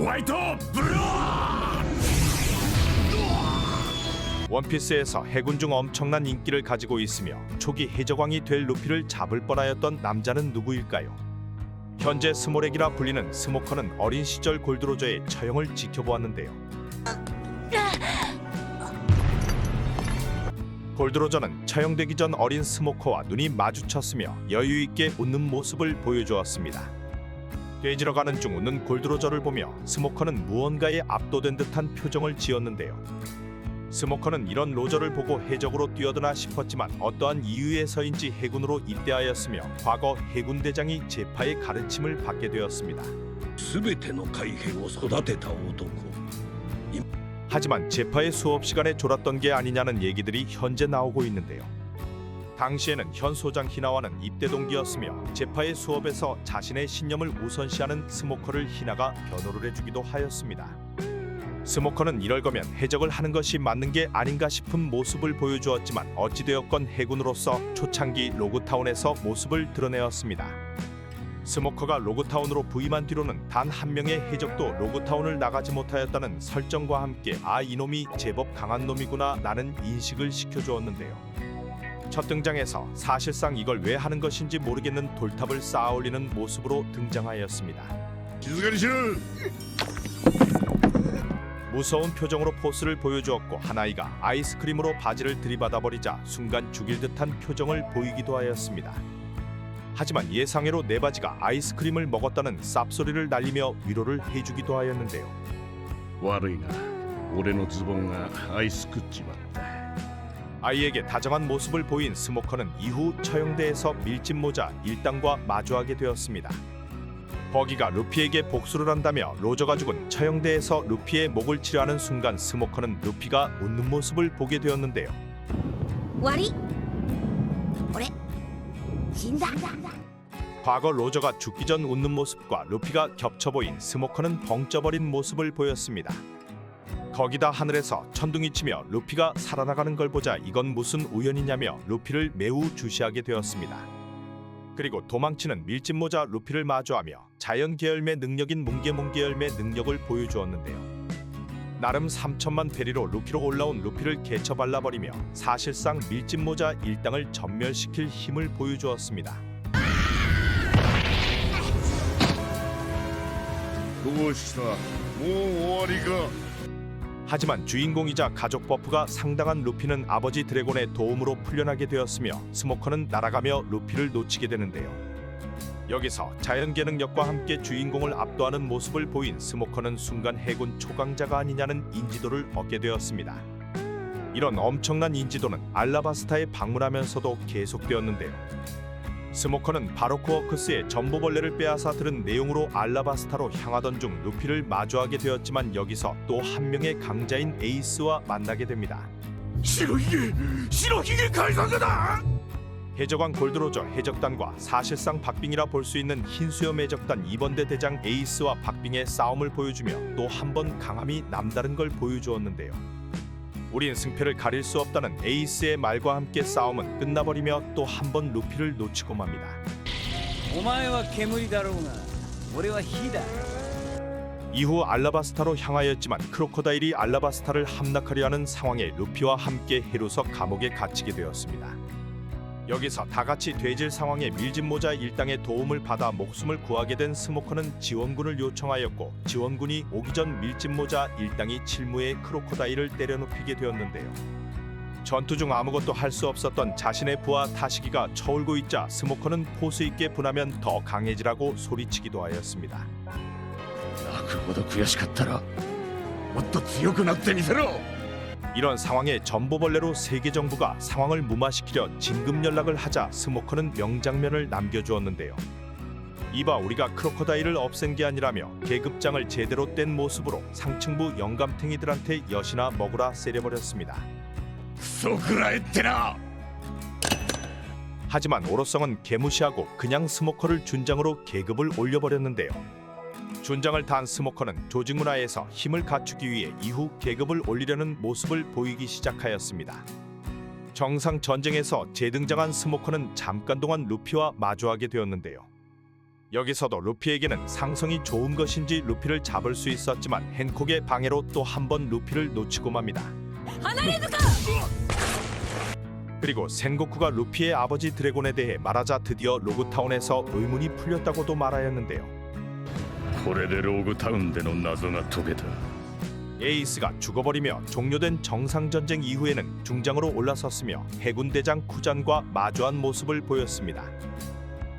화이트 블루! 원피스에서 해군 중 엄청난 인기를 가지고 있으며 초기 해적왕이 될 루피를 잡을 뻔하였던 남자는 누구일까요? 현재 스모렉이라 불리는 스모커는 어린 시절 골드로저의 처형을 지켜보았는데요. 골드로저는 처형되기 전 어린 스모커와 눈이 마주쳤으며 여유있게 웃는 모습을 보여주었습니다. 깨지러 가는 중 웃는 골드로저를 보며 스모커는 무언가에 압도된 듯한 표정을 지었는데요. 스모커는 이런 로저를 보고 해적으로 뛰어드나 싶었지만 어떠한 이유에서인지 해군으로 입대하였으며 과거 해군 대장이 제파의 가르침을 받게 되었습니다. 全ての海兵を育てた男。 하지만 제파의 수업 시간에 졸았던 게 아니냐는 얘기들이 현재 나오고 있는데요. 당시에는 현 소장 히나와는 입대 동기였으며 제파의 수업에서 자신의 신념을 우선시하는 스모커를 히나가 변호를 해주기도 하였습니다. 스모커는 이럴 거면 해적을 하는 것이 맞는 게 아닌가 싶은 모습을 보여주었지만 어찌되었건 해군으로서 초창기 로그타운에서 모습을 드러내었습니다. 스모커가 로그타운으로 부임한 뒤로는 단 한 명의 해적도 로그타운을 나가지 못하였다는 설정과 함께 아 이놈이 제법 강한 놈이구나 라는 인식을 시켜주었는데요. 첫 등장에서 사실상 이걸 왜 하는 것인지 모르겠는 돌탑을 쌓아 올리는 모습으로 등장하였습니다. 静かにしろ。 무서운 표정으로 포스를 보여주었고 한 아이가 아이스크림으로 바지를 들이받아버리자 순간 죽일 듯한 표정을 보이기도 하였습니다. 하지만 예상외로 내 바지가 아이스크림을 먹었다는 쌉소리를 날리며 위로를 해주기도 하였는데요. 悪いな。俺のズボンがアイス食っちまった。 아이에게 다정한 모습을 보인 스모커는 이후 처형대에서 밀짚 모자 일당과 마주하게 되었습니다. 버기가 루피에게 복수를 한다며 로저가 죽은 처형대에서 루피의 목을 치료하는 순간 스모커는 루피가 웃는 모습을 보게 되었는데요. 終わり俺死んだ 과거 로저가 죽기 전 웃는 모습과 루피가 겹쳐 보인 스모커는 벙쪄버린 모습을 보였습니다. 거기다 하늘에서 천둥이 치며 루피가 살아나가는 걸 보자 이건 무슨 우연이냐며 루피를 매우 주시하게 되었습니다. 그리고 도망치는 밀짚 모자 루피를 마주하며 자연 계열매 능력인 뭉게뭉게 열매 능력을 보여주었는데요. 나름 3천만 베리로 루피로 올라온 루피를 개쳐 발라버리며 사실상 밀짚 모자 일당을 전멸시킬 힘을 보여주었습니다. どうしたもう終わりか。 하지만 주인공이자 가족 버프가 상당한 루피는 아버지 드래곤의 도움으로 풀려나게 되었으며 스모커는 날아가며 루피를 놓치게 되는데요. 여기서 자연계 능력과 함께 주인공을 압도하는 모습을 보인 스모커는 순간 해군 초강자가 아니냐는 인지도를 얻게 되었습니다. 이런 엄청난 인지도는 알라바스타에 방문하면서도 계속되었는데요. 스모커는 바로크 워크스의 전보벌레를 빼앗아 들은 내용으로 알라바스타로 향하던 중 루피를 마주하게 되었지만 여기서 또 한 명의 강자인 에이스와 만나게 됩니다. 白ひげ海賊だ。 해적왕 골드로저 해적단과 사실상 박빙이라 볼 수 있는 흰수염 해적단 2번대 대장 에이스와 박빙의 싸움을 보여주며 또 한 번 강함이 남다른 걸 보여주었는데요. 우린 승패를 가릴 수 없다는 에이스의 말과 함께 싸움은 끝나버리며 또 한 번 루피를 놓치고 맙니다. お前は煙だろうが俺は火だ 이후 알라바스타로 향하였지만 크로코다일이 알라바스타를 함락하려 하는 상황에 루피와 함께 헤루석 감옥에 갇히게 되었습니다. 여기서 다같이 되질 상황에 밀짚 모자 일당의 도움을 받아 목숨을 구하게 된 스모커는 지원군을 요청하였고 지원군이 오기 전 밀짚 모자 일당이 칠무에 크로코다일을 때려눕히게 되었는데요. 전투 중 아무것도 할 수 없었던 자신의 부하 타시기가 쳐올고 있자 스모커는 포스 있게 분하면 더 강해지라고 소리치기도 하였습니다. 泣くほど悔しかったらもっと強くなってみせろ。 이런 상황에 전보벌레로 세계 정부가 상황을 무마시키려 진급 연락을 하자 스모커는 명장면을 남겨주었는데요. 이봐 우리가 크로코다일을 없앤 게 아니라며 계급장을 제대로 뗀 모습으로 상층부 영감탱이들한테 엿이나 먹으라 세려버렸습니다. クソくらえってな。 하지만 오로성은 개무시하고 그냥 스모커를 준장으로 계급을 올려버렸는데요. 준장을 단 스모커는 조직 문화에서 힘을 갖추기 위해 이후 계급을 올리려는 모습을 보이기 시작하였습니다. 정상 전쟁에서 재등장한 스모커는 잠깐 동안 루피와 마주하게 되었는데요. 여기서도 루피에게는 상성이 좋은 것인지 루피를 잡을 수 있었지만 행콕의 방해로 또 한 번 루피를 놓치고 맙니다. 그리고 센고쿠가 루피의 아버지 드래곤에 대해 말하자 드디어 로그타운에서 의문이 풀렸다고도 말하였는데요. これでローグタウンでの謎が解けた。 에이스가 죽어버리며 종료된 정상전쟁 이후에는 중장으로 올라섰으며 해군대장 쿠잔과 마주한 모습을 보였습니다.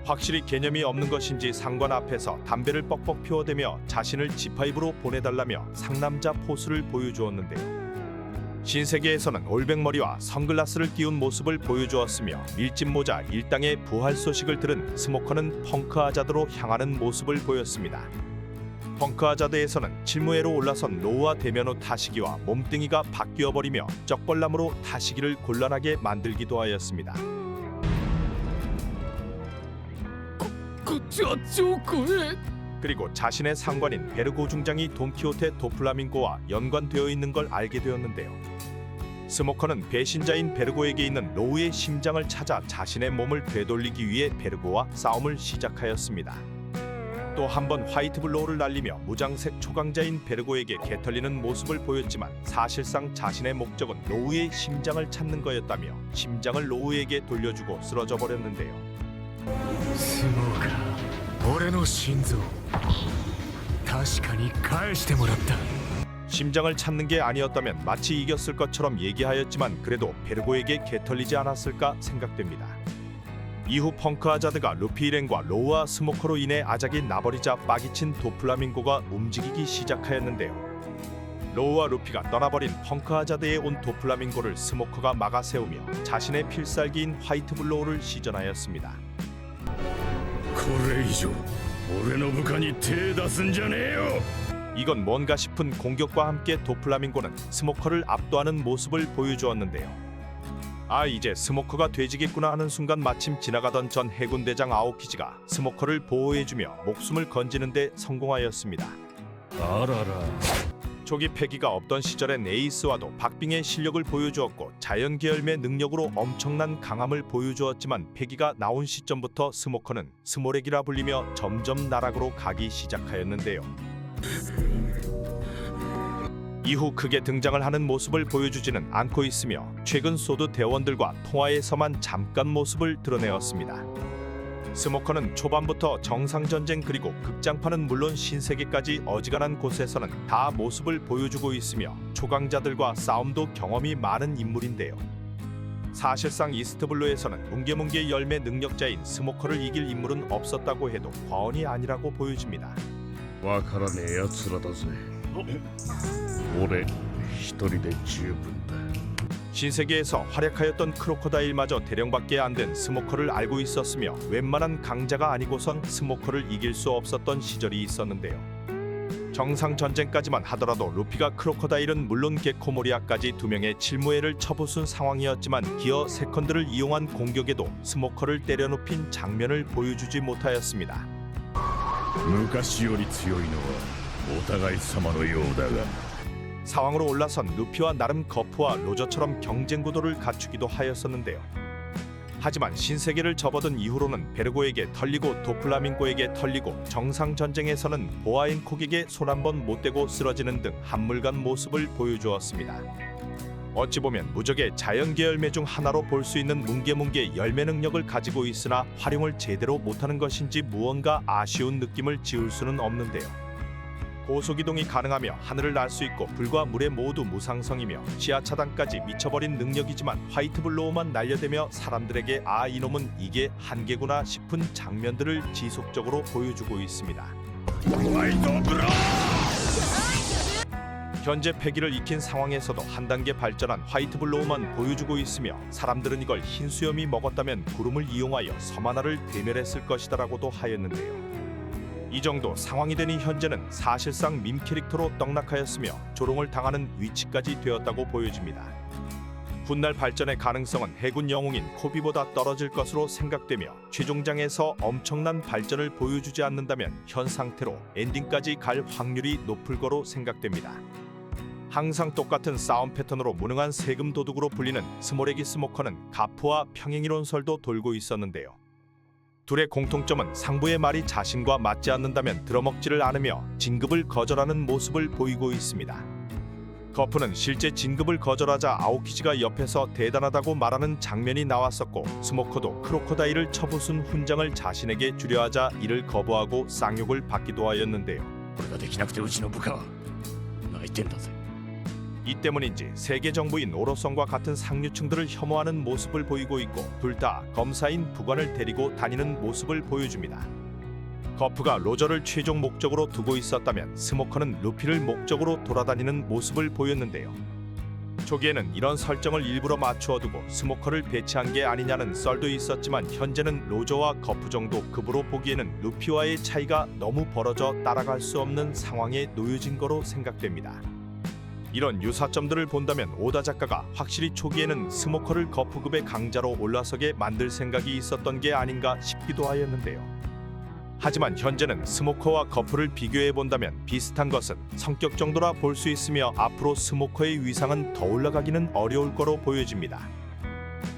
확실히 개념이 없는 것인지 상관 앞에서 담배를 뻑뻑 피워대며 자신을 지파입으로 보내달라며 상남자 포스를 보여주었는데요. 신세계에서는 올백머리와 선글라스를 띄운 모습을 보여주었으며 밀짚모자 일당의 부활 소식을 들은 스모커는 펑크아자드로 향하는 모습을 보였습니다. 펑크아자드에서는 칠무회로 올라선 로우와 대면 후 타시기와 몸뚱이가 바뀌어버리며 쩍벌나무로 타시기를 곤란하게 만들기도 하였습니다. こっちは超怖え 그리고 자신의 상관인 베르고 중장이 돈키호테 도플라밍고와 연관되어 있는 걸 알게 되었는데요. 스모커는 배신자인 베르고에게 있는 로우의 심장을 찾아 자신의 몸을 되돌리기 위해 베르고와 싸움을 시작하였습니다. 또 한 번 화이트 블로우를 날리며 무장색 초강자인 베르고에게 개털리는 모습을 보였지만 사실상 자신의 목적은 로우의 심장을 찾는 거였다며 심장을 로우에게 돌려주고 쓰러져 버렸는데요. スモーカー俺の心臓確かに返してもらった 심장을 찾는 게 아니었다면 마치 이겼을 것처럼 얘기하였지만 그래도 베르고에게 개털리지 않았을까 생각됩니다. 이후 펑크아자드가 루피 일행과 로우와 스모커로 인해 아작이 나버리자 빠기친 도플라밍고가 움직이기 시작하였는데요. 로우와 루피가 떠나버린 펑크아자드에 온 도플라밍고를 스모커가 막아 세우며 자신의 필살기인 화이트 블로우를 시전하였습니다. これ以上俺の部下に手出すんじゃねえよ。 이건 뭔가 싶은 공격과 함께 도플라밍고는 스모커를 압도하는 모습을 보여주었는데요. 아 이제 스모커가 되지겠구나 하는 순간 마침 지나가던 전 해군대장 아오키지가 스모커를 보호해주며 목숨을 건지는 데 성공하였습니다. あらら。 초기 패기가 없던 시절엔 에이스와도 박빙의 실력을 보여주었고 자연계열매 능력으로 엄청난 강함을 보여주었지만 패기가 나온 시점부터 스모커는 스모렉이라 불리며 점점 나락으로 가기 시작하였는데요. 이후 크게 등장을 하는 모습을 보여주지는 않고 있으며 최근 소드 대원들과 통화에서만 잠깐 모습을 드러내었습니다. 스모커는 초반부터 정상전쟁 그리고 극장판은 물론 신세계까지 어지간한 곳에서는 다 모습을 보여주고 있으며 초강자들과 싸움도 경험이 많은 인물인데요. 사실상 이스트블루에서는 뭉게뭉게 열매 능력자인 스모커를 이길 인물은 없었다고 해도 과언이 아니라고 보여집니다. わからねえやつらだぜ。俺一人で十分だ。 신세계에서 활약하였던 크로커다일마저 대령밖에 안 된 스모커를 알고 있었으며 웬만한 강자가 아니고선 스모커를 이길 수 없었던 시절이 있었는데요. 정상 전쟁까지만 하더라도 루피가 크로커다일은 물론 게코모리아까지 두 명의 칠무회를 쳐부순 상황이었지만 기어 세컨드를 이용한 공격에도 스모커를 때려눕힌 장면을 보여주지 못하였습니다. 昔より強いのはお互い様のようだが 상황으로 올라선 루피와 나름 거프와 로저처럼 경쟁 구도를 갖추기도 하였었는데요. 하지만 신세계를 접어든 이후로는 베르고에게 털리고 도플라밍고에게 털리고 정상 전쟁에서는 보아앤콕에게 손 한 번 못 대고 쓰러지는 등 한물간 모습을 보여주었습니다. 어찌 보면 무적의 자연계열매 중 하나로 볼 수 있는 뭉게뭉게 열매 능력을 가지고 있으나 활용을 제대로 못하는 것인지 무언가 아쉬운 느낌을 지울 수는 없는데요. 고속이동이 가능하며 하늘을 날 수 있고 불과 물에 모두 무상성이며 시야 차단까지 미쳐버린 능력이지만 화이트 블로우만 날려대며 사람들에게 아 이놈은 이게 한계구나 싶은 장면들을 지속적으로 보여주고 있습니다. ホワイトブロー 현재 패기를 익힌 상황에서도 한 단계 발전한 화이트 블로우만 보여주고 있으며 사람들은 이걸 흰 수염이 먹었다면 구름을 이용하여 섬 하나를 대멸했을 것이다라고도 하였는데요. 이 정도 상황이 되니 현재는 사실상 밈 캐릭터로 떡락하였으며 조롱을 당하는 위치까지 되었다고 보여집니다. 훗날 발전의 가능성은 해군 영웅인 코비보다 떨어질 것으로 생각되며 최종장에서 엄청난 발전을 보여주지 않는다면 현 상태로 엔딩까지 갈 확률이 높을 거로 생각됩니다. 항상 똑같은 싸움 패턴으로 무능한 세금 도둑으로 불리는 스모레기 스모커는 가프와 평행이론설도 돌고 있었는데요. 둘의 공통점은 상부의 말이 자신과 맞지 않는다면 들어먹지를 않으며 진급을 거절하는 모습을 보이고 있습니다. 거프는 실제 진급을 거절하자 아오키지가 옆에서 대단하다고 말하는 장면이 나왔었고, 스모커도 크로코다일을 쳐부순 훈장을 자신에게 주려 하자 이를 거부하고 쌍욕을 받기도 하였는데요. 俺ができなくてうちの部下は泣いてんだぜ。 이 때문인지 세계 정부인 오로성과 같은 상류층들을 혐오하는 모습을 보이고 있고, 둘 다 검사인 부관을 데리고 다니는 모습을 보여줍니다. 거프가 로저를 최종 목적으로 두고 있었다면 스모커는 루피를 목적으로 돌아다니는 모습을 보였는데요. 초기에는 이런 설정을 일부러 맞추어 두고 스모커를 배치한 게 아니냐는 썰도 있었지만, 현재는 로저와 거프 정도 급으로 보기에는 루피와의 차이가 너무 벌어져 따라갈 수 없는 상황에 놓여진 거로 생각됩니다. 이런 유사점들을 본다면 오다 작가가 확실히 초기에는 스모커를 거프급의 강자로 올라서게 만들 생각이 있었던 게 아닌가 싶기도 하였는데요. 하지만 현재는 스모커와 거프를 비교해 본다면 비슷한 것은 성격 정도라 볼 수 있으며, 앞으로 스모커의 위상은 더 올라가기는 어려울 거로 보여집니다.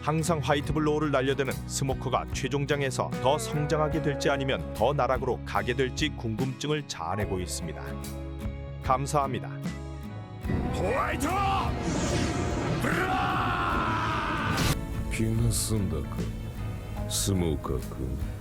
항상 화이트블로우를 날려대는 스모커가 최종장에서 더 성장하게 될지 아니면 더 나락으로 가게 될지 궁금증을 자아내고 있습니다. 감사합니다. ホワイトブラー気が済んだかスモーカー君。